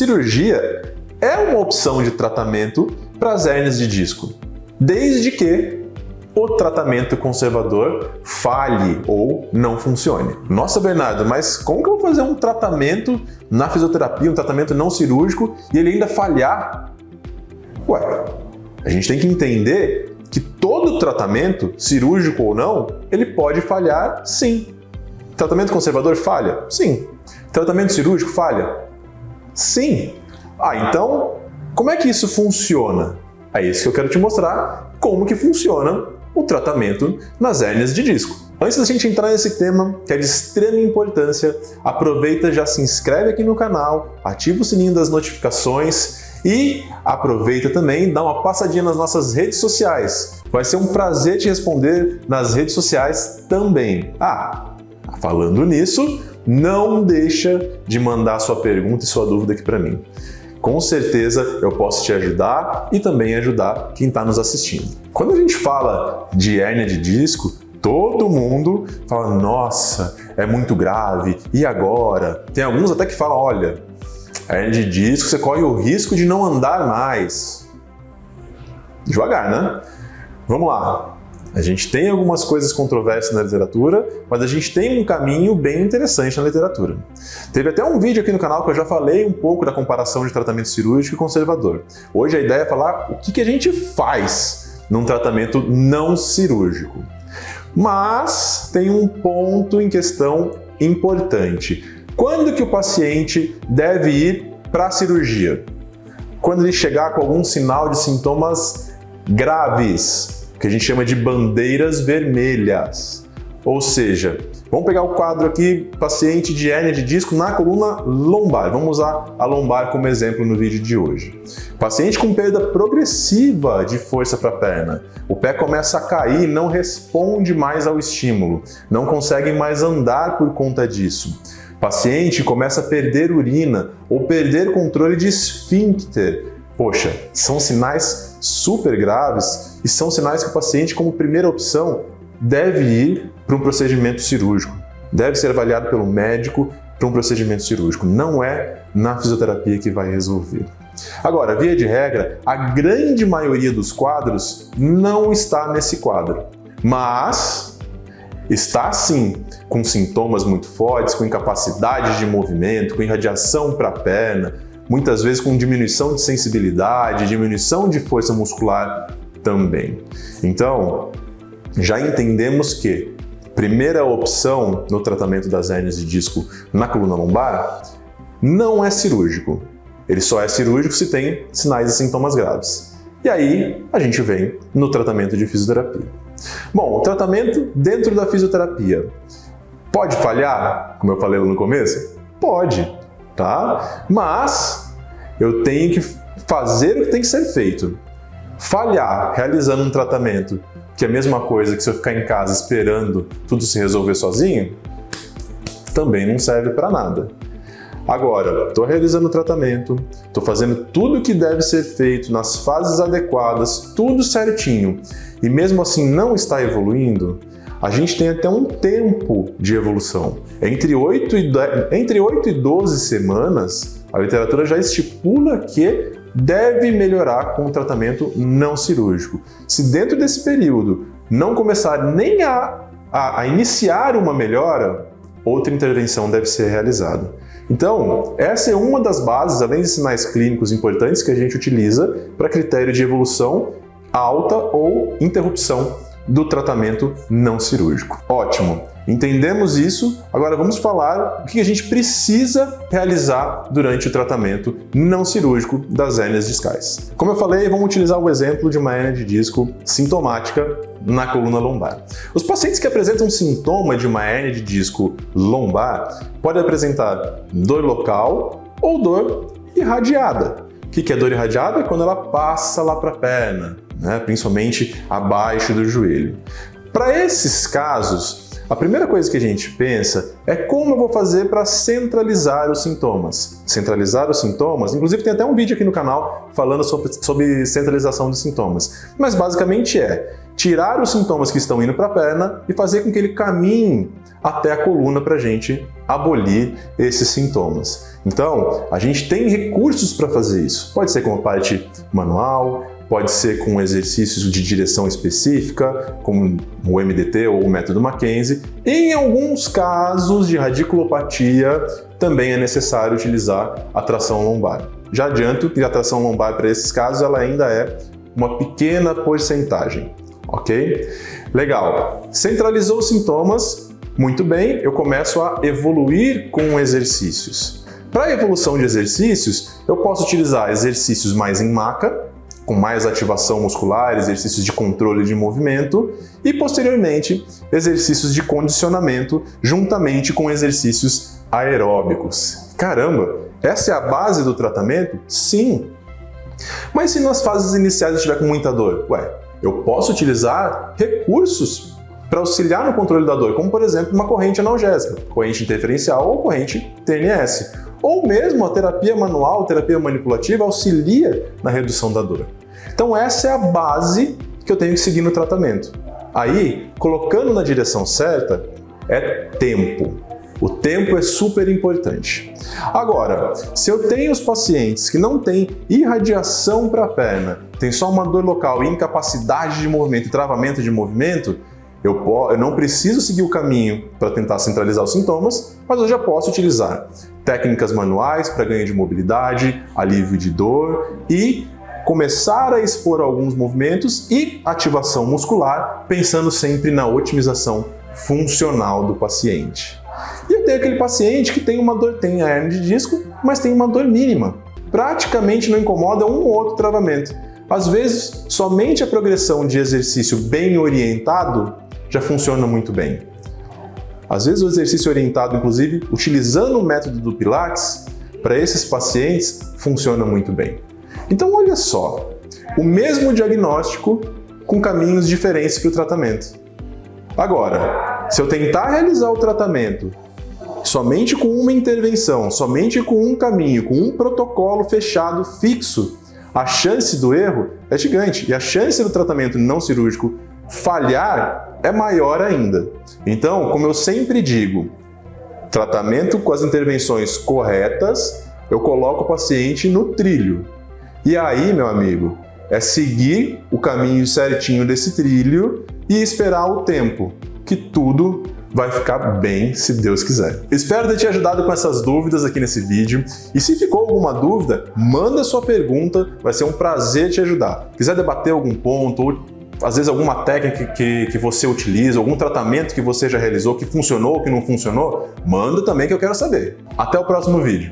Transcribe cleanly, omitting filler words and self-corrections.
cirurgia é uma opção de tratamento para as hérnias de disco, desde que o tratamento conservador falhe ou não funcione. Nossa, Bernardo, mas como que eu vou fazer um tratamento na fisioterapia, um tratamento não cirúrgico, e ele ainda falhar? Ué, a gente tem que entender que todo tratamento, cirúrgico ou não, ele pode falhar sim. Tratamento conservador falha? Sim. Tratamento cirúrgico falha? Sim. Então, como é que isso funciona? É isso que eu quero te mostrar, como que funciona o tratamento nas hérnias de disco. Antes da gente entrar nesse tema, que é de extrema importância, aproveita, já se inscreve aqui no canal, ativa o sininho das notificações e aproveita também, dá uma passadinha nas nossas redes sociais. Vai ser um prazer te responder nas redes sociais também. Falando nisso, não deixa de mandar sua pergunta e sua dúvida aqui para mim. Com certeza eu posso te ajudar e também ajudar quem está nos assistindo. Quando a gente fala de hérnia de disco, todo mundo fala, nossa, é muito grave, e agora? Tem alguns até que falam, olha, hérnia de disco, você corre o risco de não andar mais. Devagar, né? Vamos lá. A gente tem algumas coisas controversas na literatura, mas a gente tem um caminho bem interessante na literatura. Teve até um vídeo aqui no canal que eu já falei um pouco da comparação de tratamento cirúrgico e conservador. Hoje a ideia é falar o que a gente faz num tratamento não cirúrgico. Mas tem um ponto em questão importante. Quando que o paciente deve ir para a cirurgia? Quando ele chegar com algum sinal de sintomas graves, que a gente chama de bandeiras vermelhas. Ou seja, vamos pegar o quadro aqui, paciente de hérnia de disco na coluna lombar. Vamos usar a lombar como exemplo no vídeo de hoje. Paciente com perda progressiva de força para a perna. O pé começa a cair, não responde mais ao estímulo, não consegue mais andar por conta disso. Paciente começa a perder urina ou perder controle de esfíncter. Poxa, são sinais super graves e são sinais que o paciente, como primeira opção, deve ir para um procedimento cirúrgico. Deve ser avaliado pelo médico para um procedimento cirúrgico. Não é na fisioterapia que vai resolver. Agora, via de regra, a grande maioria dos quadros não está nesse quadro, mas está sim com sintomas muito fortes, com incapacidade de movimento, com irradiação para a perna, muitas vezes com diminuição de sensibilidade, diminuição de força muscular também. Então, já entendemos que primeira opção no tratamento das hérnias de disco na coluna lombar não é cirúrgico. Ele só é cirúrgico se tem sinais e sintomas graves. E aí a gente vem no tratamento de fisioterapia. Bom, o tratamento dentro da fisioterapia pode falhar, como eu falei no começo? Pode. Tá? Mas eu tenho que fazer o que tem que ser feito. Falhar realizando um tratamento, que é a mesma coisa que se eu ficar em casa esperando tudo se resolver sozinho, também não serve para nada. Agora, estou realizando o tratamento, estou fazendo tudo o que deve ser feito nas fases adequadas, tudo certinho, e mesmo assim não está evoluindo, a gente tem até um tempo de evolução. Entre 8 e 12 semanas, a literatura já estipula que deve melhorar com o tratamento não cirúrgico. Se dentro desse período não começar nem a iniciar uma melhora, outra intervenção deve ser realizada. Então, essa é uma das bases, além de sinais clínicos importantes que a gente utiliza para critério de evolução alta ou interrupção do tratamento não cirúrgico. Ótimo! Entendemos isso, agora vamos falar o que a gente precisa realizar durante o tratamento não cirúrgico das hérnias discais. Como eu falei, vamos utilizar o exemplo de uma hérnia de disco sintomática na coluna lombar. Os pacientes que apresentam sintoma de uma hérnia de disco lombar podem apresentar dor local ou dor irradiada. O que é dor irradiada? É quando ela passa lá para a perna, né? Principalmente abaixo do joelho. Para esses casos, a primeira coisa que a gente pensa é como eu vou fazer para centralizar os sintomas. Centralizar os sintomas, inclusive tem até um vídeo aqui no canal falando sobre centralização dos sintomas. Mas basicamente é tirar os sintomas que estão indo para a perna e fazer com que ele caminhe até a coluna para a gente abolir esses sintomas. Então, a gente tem recursos para fazer isso. Pode ser com a parte manual, pode ser com exercícios de direção específica, como o MDT ou o método Mackenzie. Em alguns casos de radiculopatia, também é necessário utilizar a tração lombar. Já adianto que a tração lombar para esses casos ela ainda é uma pequena porcentagem, ok? Legal. Centralizou os sintomas, muito bem, eu começo a evoluir com exercícios. Para a evolução de exercícios, eu posso utilizar exercícios mais em maca, com mais ativação muscular, exercícios de controle de movimento e, posteriormente, exercícios de condicionamento juntamente com exercícios aeróbicos. Caramba, essa é a base do tratamento? Sim! Mas se nas fases iniciais eu estiver com muita dor? Eu posso utilizar recursos para auxiliar no controle da dor, como por exemplo uma corrente analgésica, corrente interferencial ou corrente TNS. Ou mesmo a terapia manual, terapia manipulativa auxilia na redução da dor. Então essa é a base que eu tenho que seguir no tratamento. Aí, colocando na direção certa, é tempo. O tempo é super importante. Agora, se eu tenho os pacientes que não têm irradiação para a perna, tem só uma dor local, incapacidade de movimento e travamento de movimento, eu não preciso seguir o caminho para tentar centralizar os sintomas, mas eu já posso utilizar técnicas manuais para ganho de mobilidade, alívio de dor e começar a expor alguns movimentos e ativação muscular, pensando sempre na otimização funcional do paciente. E eu tenho aquele paciente que tem uma dor, tem a hernia de disco, mas tem uma dor mínima. Praticamente não incomoda um ou outro travamento. Às vezes, somente a progressão de exercício bem orientado já funciona muito bem. Às vezes o exercício orientado, inclusive, utilizando o método do Pilates, para esses pacientes, funciona muito bem. Então olha só, o mesmo diagnóstico com caminhos diferentes para o tratamento. Agora, se eu tentar realizar o tratamento somente com uma intervenção, somente com um caminho, com um protocolo fechado, fixo, a chance do erro é gigante e a chance do tratamento não cirúrgico falhar é maior ainda. Então, como eu sempre digo, tratamento com as intervenções corretas, eu coloco o paciente no trilho. E aí, meu amigo, é seguir o caminho certinho desse trilho e esperar o tempo, que tudo vai ficar bem, se Deus quiser. Espero ter te ajudado com essas dúvidas aqui nesse vídeo. E se ficou alguma dúvida, manda sua pergunta, vai ser um prazer te ajudar. Quiser debater algum ponto, ou às vezes alguma técnica que você utiliza, algum tratamento que você já realizou, que funcionou ou que não funcionou, manda também que eu quero saber. Até o próximo vídeo.